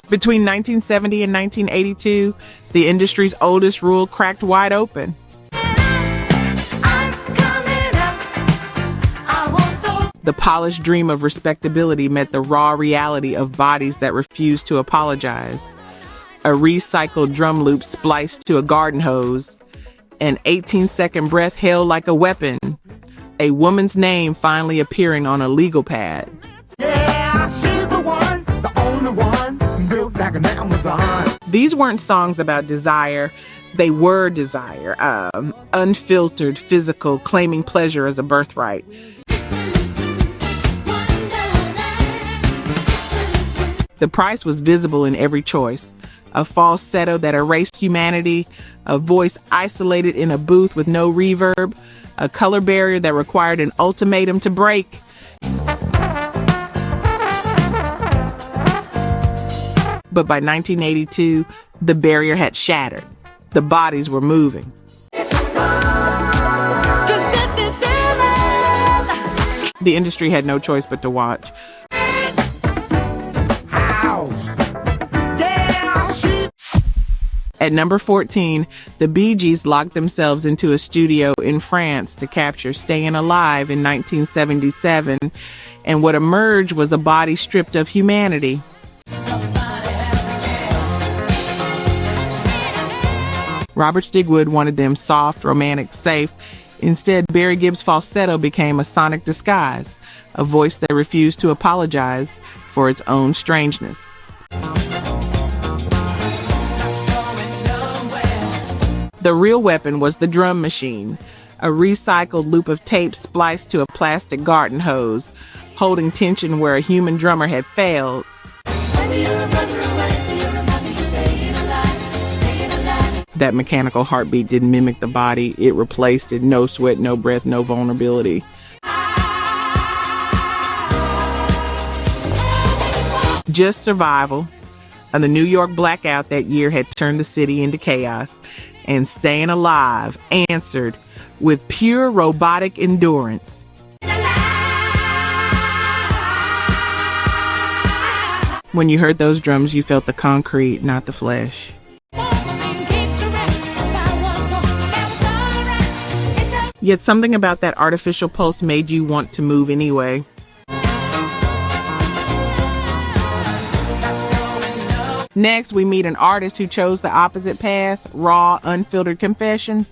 Between 1970 and 1982, the industry's oldest rule cracked wide open. The polished dream of respectability met the raw reality of bodies that refused to apologize. A recycled drum loop spliced to a garden hose, an 18-second breath held like a weapon, a woman's name finally appearing on a legal pad. Yeah, she's the one, the only one, built like an Amazon. These weren't songs about desire. They were desire, unfiltered, physical, claiming pleasure as a birthright. The price was visible in every choice. A falsetto that erased humanity, a voice isolated in a booth with no reverb, a color barrier that required an ultimatum to break. But by 1982, the barrier had shattered. The bodies were moving. The industry had no choice but to watch. At number 14, the Bee Gees locked themselves into a studio in France to capture Stayin' Alive in 1977, and what emerged was a body stripped of humanity. Robert Stigwood wanted them soft, romantic, safe. Instead, Barry Gibb's falsetto became a sonic disguise, a voice that refused to apologize for its own strangeness. The real weapon was the drum machine, a recycled loop of tape spliced to a plastic garden hose, holding tension where a human drummer had failed. That mechanical heartbeat didn't mimic the body, it replaced it. No sweat, no breath, no vulnerability. Just survival. And the New York blackout that year had turned the city into chaos. And Stayin' Alive answered with pure robotic endurance. When you heard those drums, you felt the concrete, not the flesh. Yet something about that artificial pulse made you want to move anyway. Next, we meet an artist who chose the opposite path, raw, unfiltered confession.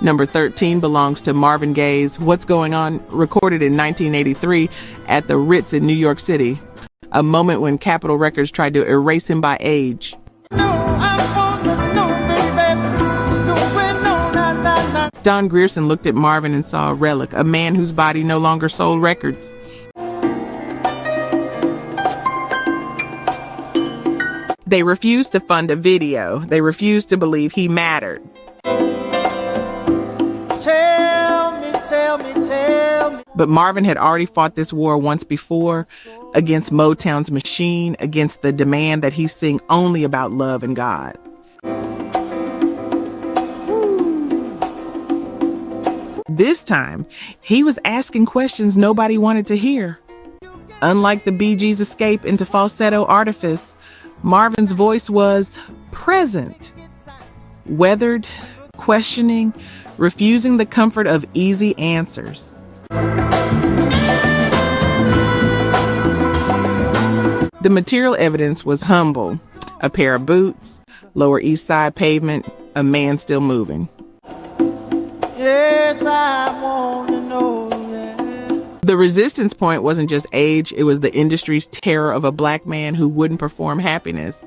Number 13 belongs to Marvin Gaye's What's Going On, recorded in 1983 at the Ritz in New York City, a moment when Capitol Records tried to erase him by age. Don Grierson looked at Marvin and saw a relic, a man whose body no longer sold records. They refused to fund a video. They refused to believe he mattered. Tell me. But Marvin had already fought this war once before, against Motown's machine, against the demand that he sing only about love and God. This time, he was asking questions nobody wanted to hear. Unlike the Bee Gees' escape into falsetto artifice, Marvin's voice was present, weathered, questioning, refusing the comfort of easy answers. The material evidence was humble: a pair of boots, Lower East Side pavement, a man still moving. Yes, I want to know. The resistance point wasn't just age, it was the industry's terror of a black man who wouldn't perform happiness.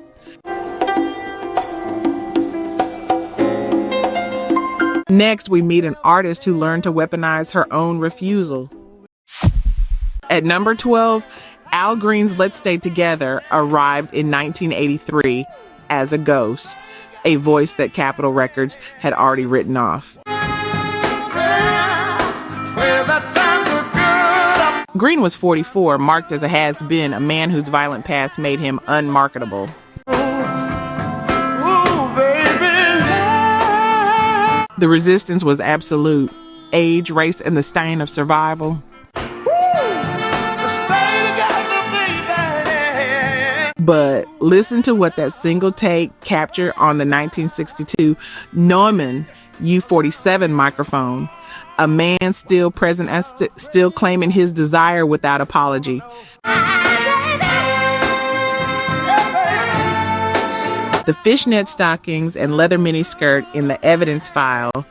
Next, we meet an artist who learned to weaponize her own refusal. At number 12, Al Green's Let's Stay Together arrived in 1983 as a ghost, a voice that Capitol Records had already written off. Green was 44, marked as a has-been, a man whose violent past made him unmarketable. The resistance was absolute. Age, race, and the stain of But listen to what that single take captured on the 1962 Neumann U47 microphone. A man still present as still claiming his desire without apology. The fishnet stockings and leather miniskirt in the evidence file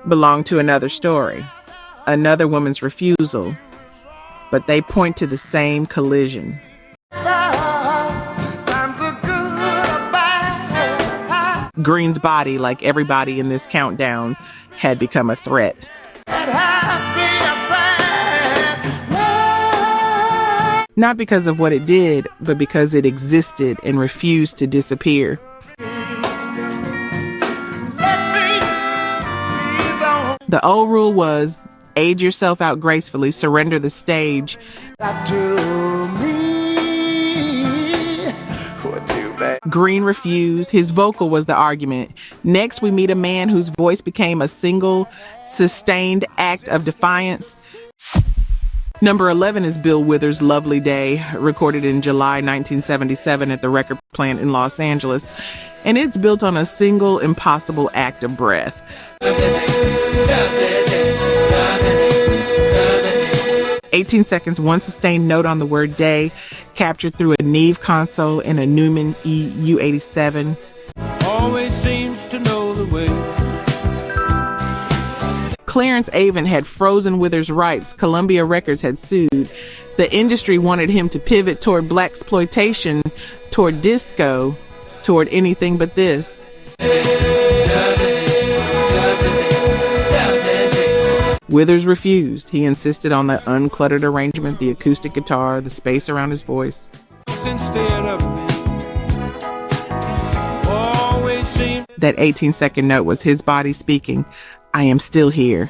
belong to another story, another woman's refusal, but they point to the same collision. Green's body, like everybody in this countdown, had become a threat. Not because of what it did, but because it existed and refused to disappear. The old rule was, age yourself out gracefully, surrender the stage. Green refused. His vocal was the argument. Next, we meet a man whose voice became a single, sustained act of defiance. Number 11 is Bill Withers' Lovely Day, recorded in July 1977 at the record plant in Los Angeles. And it's built on a single impossible act of breath. 18 seconds, one sustained note on the word day, captured through a Neve console in a Neumann EU87. Always seems to know the way. Clarence Avon had frozen Withers' rights. Columbia Records had sued. The industry wanted him to pivot toward blaxploitation, toward disco, toward anything but this. Withers refused. He insisted on the uncluttered arrangement, the acoustic guitar, the space around his voice. That 18-second note was his body speaking. I am still here.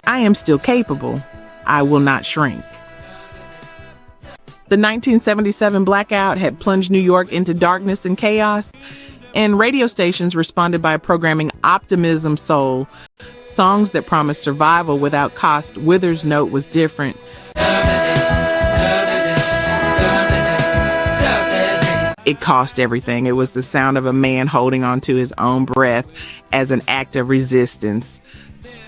I am still capable. I will not shrink. The 1977 blackout had plunged New York into darkness and chaos, and radio stations responded by programming optimism soul, songs that promised survival without cost. Withers' note was different. It cost everything. It was the sound of a man holding on to his own breath as an act of resistance.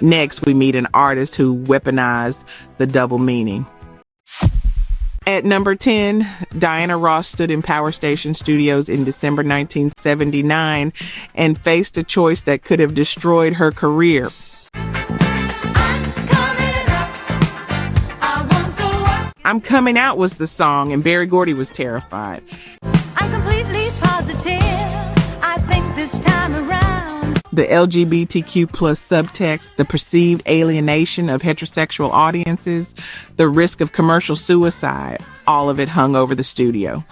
Next, we meet an artist who weaponized the double meaning. At number 10, Diana Ross stood in Power Station Studios in December 1979 and faced a choice that could have destroyed her career. I'm Coming Out was the song, and Berry Gordy was terrified. I'm completely positive, I think this time around. The LGBTQ plus subtext, the perceived alienation of heterosexual audiences, the risk of commercial suicide, all of it hung over the studio.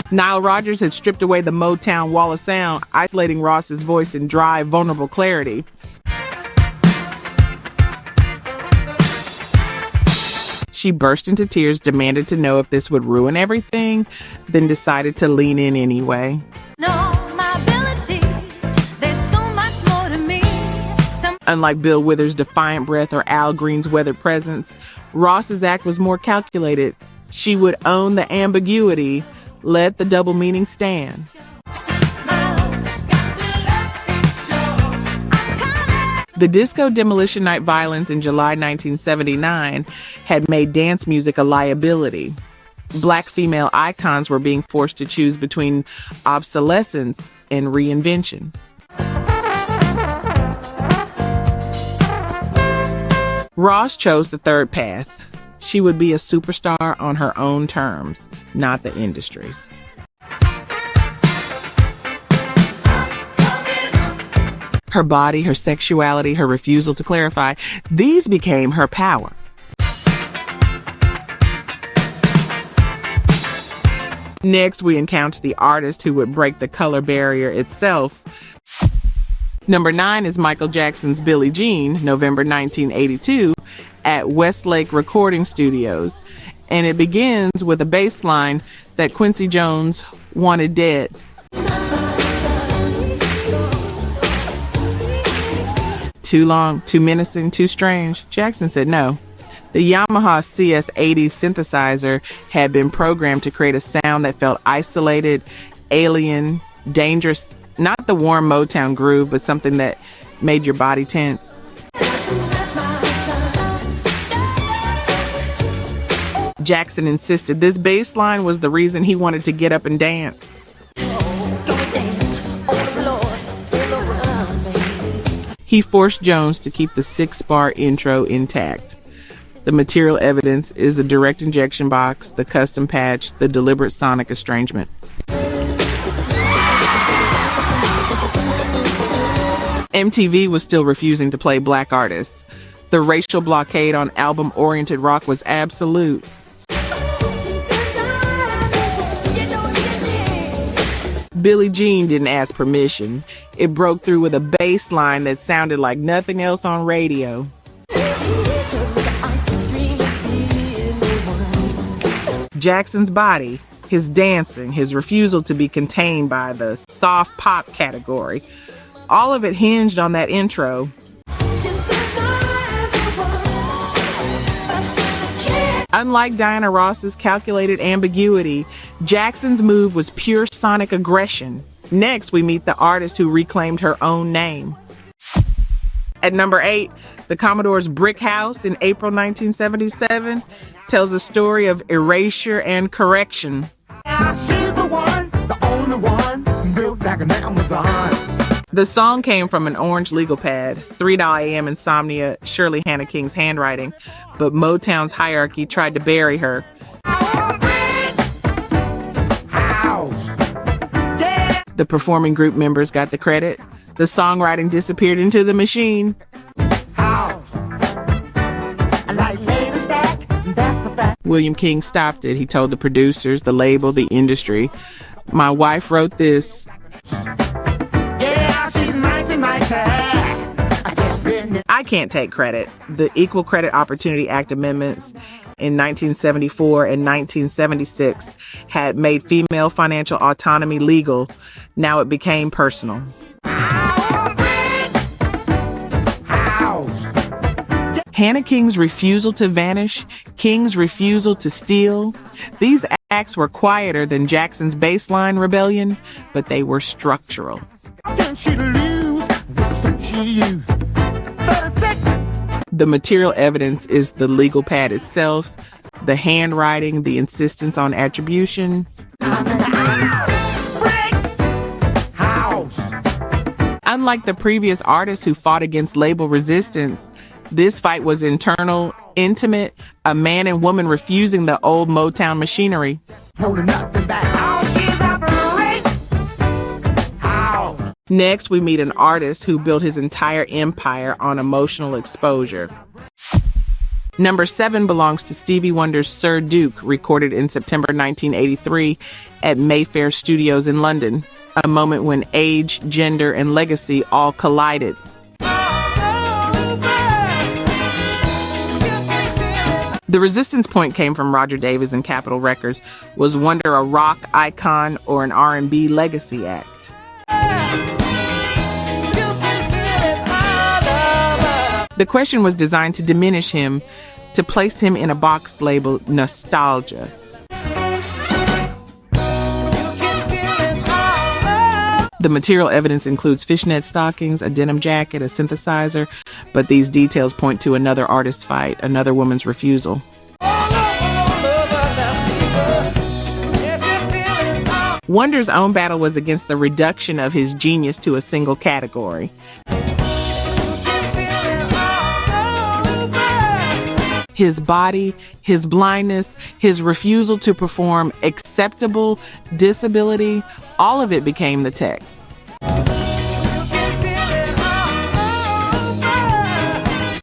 Nile Rodgers had stripped away the Motown wall of sound, isolating Ross's voice in dry, vulnerable clarity. She burst into tears, demanded to know if this would ruin everything, then decided to lean in anyway. No, my abilities, there's so much more to me. Unlike Bill Withers' defiant breath or Al Green's weathered presence, Ross's act was more calculated. She would own the ambiguity, let the double meaning stand. The disco Demolition Night violence in July 1979 had made dance music a liability. Black female icons were being forced to choose between obsolescence and reinvention. Ross chose the third path. She would be a superstar on her own terms, not the industry's. Her body, her sexuality, her refusal to clarify, these became her power. Next, we encounter the artist who would break the color barrier itself. Number 9 is Michael Jackson's Billie Jean, November 1982, at Westlake Recording Studios. And it begins with a bass line that Quincy Jones wanted dead. Too long, too menacing, too strange? Jackson said no. The Yamaha CS80 synthesizer had been programmed to create a sound that felt isolated, alien, dangerous, not the warm Motown groove, but something that made your body tense. Jackson insisted this bass line was the reason he wanted to get up and dance. He forced Jones to keep the 6-bar intro intact. The material evidence is the direct injection box, the custom patch, the deliberate sonic estrangement. MTV was still refusing to play black artists. The racial blockade on album-oriented rock was absolute. Billie Jean didn't ask permission. It broke through with a bass line that sounded like nothing else on radio. Jackson's body, his dancing, his refusal to be contained by the soft pop category, all of it hinged on that intro. Unlike Diana Ross's calculated ambiguity, Jackson's move was pure sonic aggression. Next, we meet the artist who reclaimed her own name. At number 8, the Commodores' Brick House in April 1977 tells a story of erasure and correction. She's the one, the only one, built like an Amazon. The song came from an orange legal pad, 3 AM Insomnia, Shirley Hannah King's handwriting, but Motown's hierarchy tried to bury her. The performing group members got the credit. The songwriting disappeared into the machine. William King stopped it. He told the producers, the label, the industry, "My wife wrote this. I can't take credit." The Equal Credit Opportunity Act amendments in 1974 and 1976 had made female financial autonomy legal. Now it became personal. Hannah King's refusal to vanish, King's refusal to steal. These acts were quieter than Jackson's baseline rebellion, but they were structural. The material evidence is the legal pad itself, the handwriting, the insistence on attribution. Unlike the previous artists who fought against label resistance, this fight was internal, intimate, a man and woman refusing the old Motown machinery. Next, we meet an artist who built his entire empire on emotional exposure. Number 7 belongs to Stevie Wonder's Sir Duke, recorded in September 1983 at Mayfair Studios in London, a moment when age, gender, and legacy all collided. The resistance point came from Roger Davis and Capitol Records. Was Wonder a rock icon or an R&B legacy act? The question was designed to diminish him, to place him in a box labeled nostalgia. The material evidence includes fishnet stockings, a denim jacket, a synthesizer, but these details point to another artist's fight, another woman's refusal. Wonder's own battle was against the reduction of his genius to a single category. His body, his blindness, his refusal to perform acceptable disability, all of it became the text.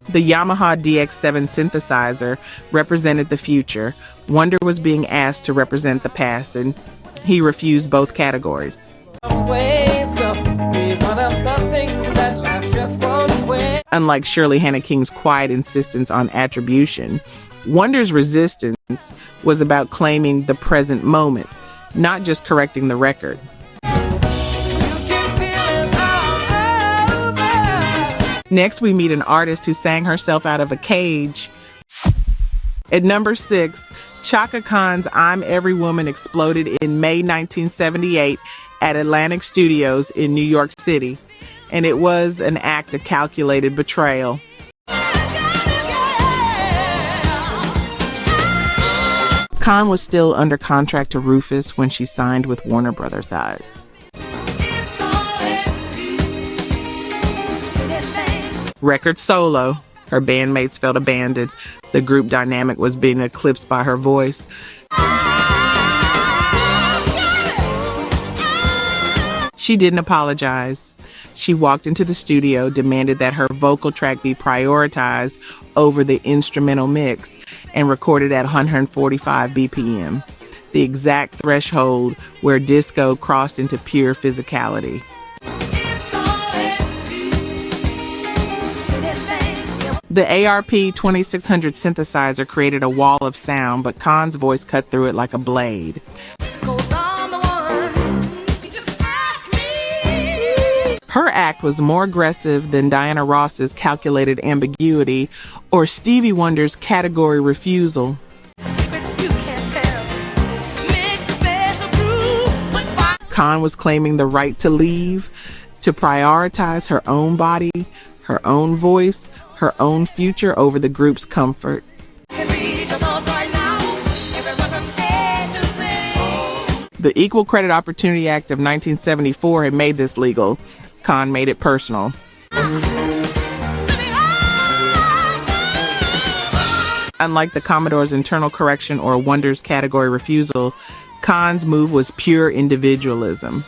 The Yamaha DX7 synthesizer represented the future. Wonder was being asked to represent the past, and he refused both categories. Unlike Shirley Hannah King's quiet insistence on attribution, Wonder's resistance was about claiming the present moment, not just correcting the record. Next, we meet an artist who sang herself out of a cage. At number 6, Chaka Khan's I'm Every Woman exploded in May 1978 at Atlantic Studios in New York City, and it was an act of calculated betrayal. Khan was still under contract to Rufus when she signed with Warner Brothers Eyes. Record solo, her bandmates felt abandoned. The group dynamic was being eclipsed by her voice. She didn't apologize. She walked into the studio, demanded that her vocal track be prioritized over the instrumental mix, and recorded at 145 BPM, the exact threshold where disco crossed into pure physicality. The ARP 2600 synthesizer created a wall of sound, but Khan's voice cut through it like a blade. Her act was more aggressive than Diana Ross's calculated ambiguity or Stevie Wonder's category refusal. Khan was claiming the right to leave, to prioritize her own body, her own voice, her own future over the group's comfort. The Equal Credit Opportunity Act of 1974 had made this legal. Khan made it personal. Unlike the Commodores' internal correction or Wonder's category refusal, Khan's move was pure individualism.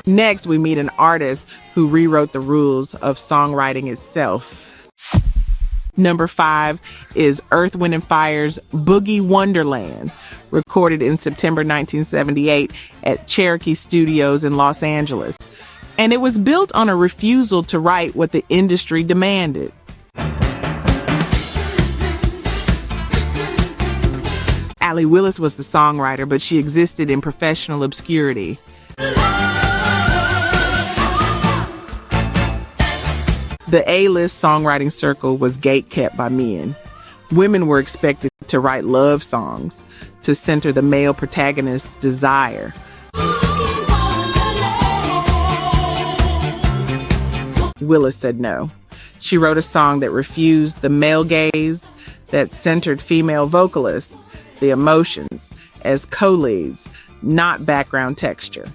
Next, we meet an artist who rewrote the rules of songwriting itself. Number 5 is Earth, Wind & Fire's Boogie Wonderland, recorded in September 1978 at Cherokee Studios in Los Angeles. And it was built on a refusal to write what the industry demanded. Allie Willis was the songwriter, but she existed in professional obscurity. The A-list songwriting circle was gatekept by men. Women were expected to write love songs to center the male protagonist's desire. Willis said no. She wrote a song that refused the male gaze, that centered female vocalists, the emotions, as co-leads, not background texture.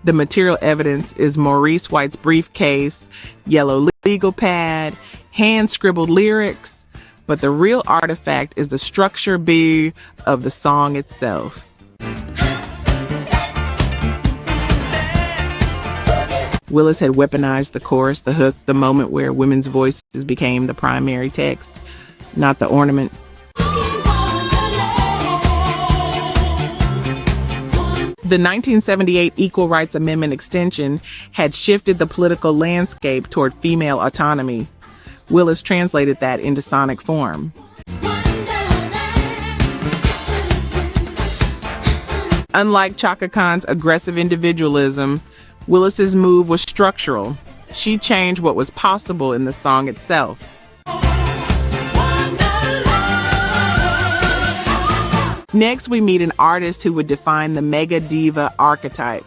The material evidence is Maurice White's briefcase, yellow legal pad, hand-scribbled lyrics, but the real artifact is the structure B of the song itself. Willis had weaponized the chorus, the hook, the moment where women's voices became the primary text, not the ornament. The 1978 Equal Rights Amendment extension had shifted the political landscape toward female autonomy. Willis translated that into sonic form. Unlike Chaka Khan's aggressive individualism, Willis's move was structural. She changed what was possible in the song itself. Next, we meet an artist who would define the mega diva archetype.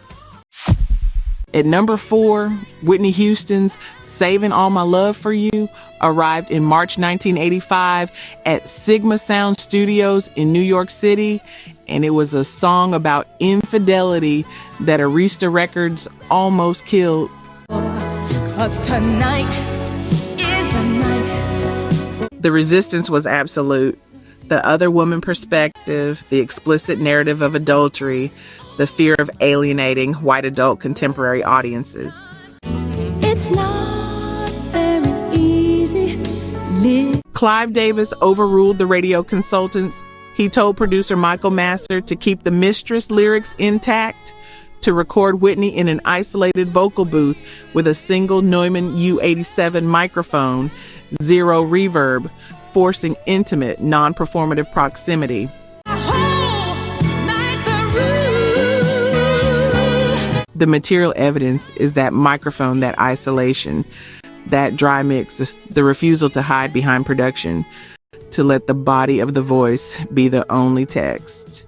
At number 4, Whitney Houston's Saving All My Love for You arrived in March 1985 at Sigma Sound Studios in New York City, and it was a song about infidelity that Arista Records almost killed. 'Cause tonight is the night. The resistance was absolute. The other woman perspective, the explicit narrative of adultery, the fear of alienating white adult contemporary audiences. It's not very easy. Clive Davis overruled the radio consultants. He told producer Michael Masser to keep the Mistress lyrics intact, to record Whitney in an isolated vocal booth with a single Neumann U87 microphone, zero reverb, forcing intimate, non-performative proximity. The material evidence is that microphone, that isolation, that dry mix, the refusal to hide behind production, to let the body of the voice be the only text.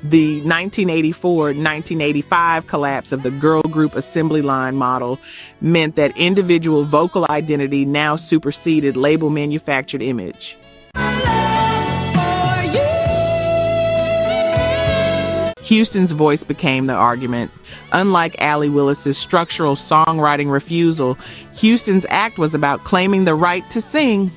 The 1984-1985 collapse of the girl group assembly line model meant that individual vocal identity now superseded label manufactured image. Houston's voice became the argument. Unlike Allie Willis's structural songwriting refusal, Houston's act was about claiming the right to sing,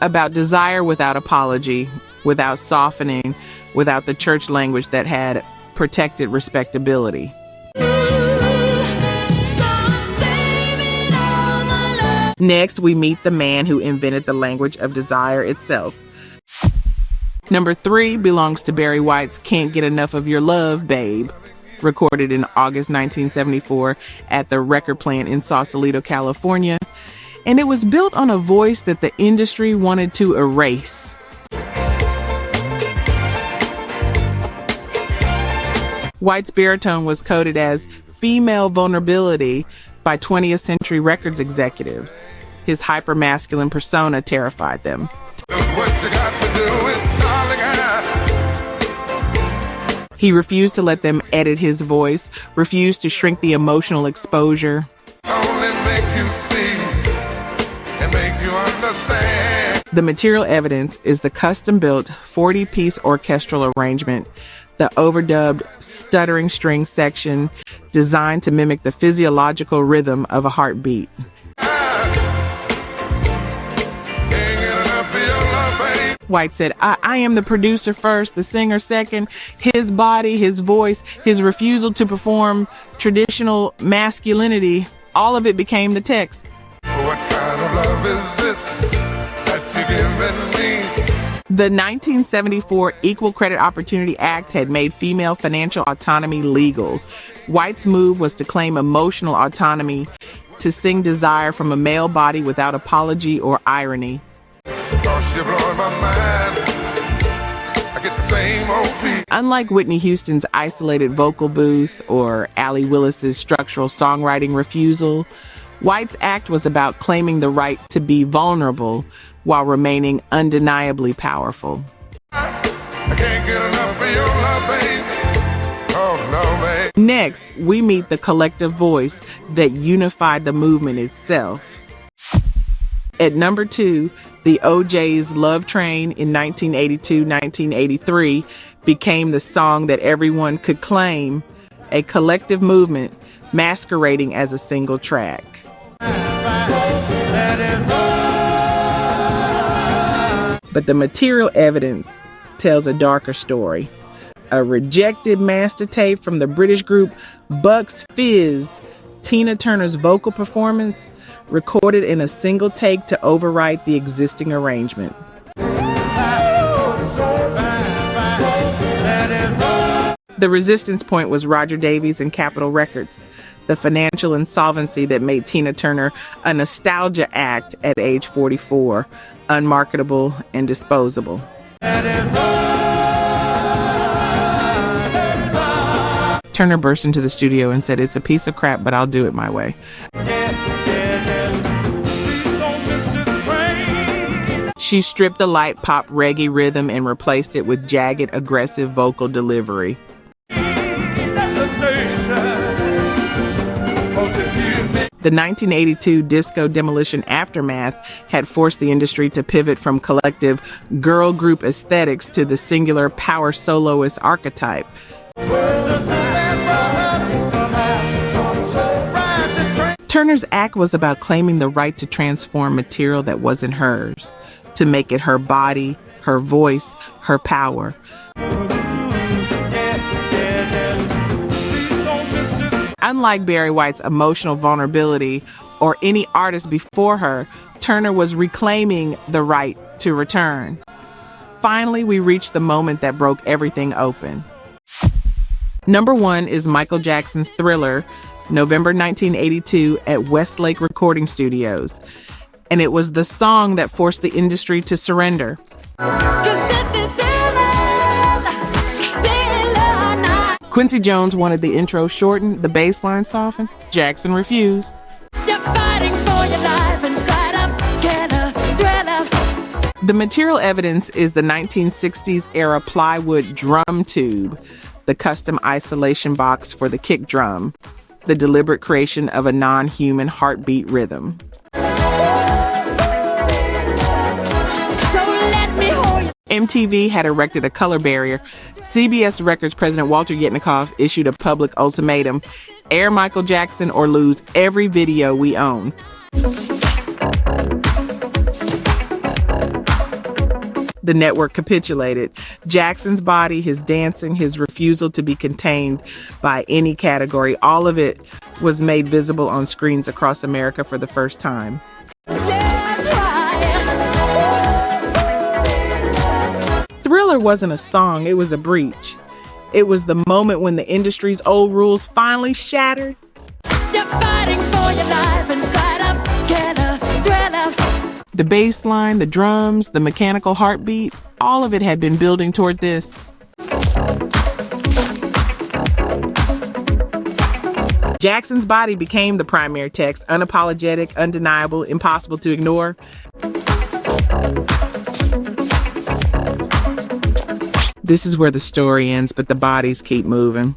about desire without apology, without softening, without the church language that had protected respectability. Next, we meet the man who invented the language of desire itself. Number 3 belongs to Barry White's Can't Get Enough of Your Love, Babe, recorded in August 1974 at the record plant in Sausalito, California. And it was built on a voice that the industry wanted to erase. White's baritone was coded as female vulnerability by 20th Century Records executives. His hyper-masculine persona terrified them. He refused to let them edit his voice, refused to shrink the emotional exposure. The material evidence is the custom-built 40-piece orchestral arrangement, the overdubbed, stuttering string section designed to mimic the physiological rhythm of a heartbeat. White said, I am the producer first, the singer second. His body, his voice, his refusal to perform traditional masculinity, all of it became the text. What kind of love is this that you're giving me? The 1974 Equal Credit Opportunity Act had made female financial autonomy legal. White's move was to claim emotional autonomy, to sing desire from a male body without apology or irony. Unlike Whitney Houston's isolated vocal booth or Allie Willis's structural songwriting refusal, White's act was about claiming the right to be vulnerable while remaining undeniably powerful. I can't get enough of your love, babe. Oh, no, babe. Next, we meet the collective voice that unified the movement itself. At number 2, the OJ's Love Train in 1982-1983 became the song that everyone could claim, a collective movement masquerading as a single track. But the material evidence tells a darker story. A rejected master tape from the British group Bucks Fizz, Tina Turner's vocal performance, recorded in a single take to overwrite the existing arrangement. The resistance point was Roger Davies and Capitol Records, the financial insolvency that made Tina Turner a nostalgia act at age 44, unmarketable and disposable. Turner burst into the studio and said, "It's a piece of crap, but I'll do it my way." She stripped the light pop reggae rhythm and replaced it with jagged, aggressive vocal delivery. The 1982 disco demolition aftermath had forced the industry to pivot from collective girl group aesthetics to the singular power soloist archetype. Turner's act was about claiming the right to transform material that wasn't hers, to make it her body, her voice, her power. Unlike Barry White's emotional vulnerability or any artist before her, Turner was reclaiming the right to return. Finally, we reached the moment that broke everything open. Number 1 is Michael Jackson's Thriller, November 1982 at Westlake Recording Studios. And it was the song that forced the industry to surrender. Quincy Jones wanted the intro shortened, the bass line softened. Jackson refused. You're fighting for your life inside a killer thriller. The material evidence is the 1960s era plywood drum tube, the custom isolation box for the kick drum, the deliberate creation of a non-human heartbeat rhythm. MTV had erected a color barrier. CBS Records President Walter Yetnikoff issued a public ultimatum: air Michael Jackson or lose every video we own. The network capitulated. Jackson's body, his dancing, his refusal to be contained by any category, all of it was made visible on screens across America for the first time. Thriller wasn't a song, it was a breach. It was the moment when the industry's old rules finally shattered. You're fighting for your life inside a killer thriller. The bass line, the drums, the mechanical heartbeat, all of it had been building toward this. Jackson's body became the primary text, unapologetic, undeniable, impossible to ignore. This is where the story ends, but the bodies keep moving.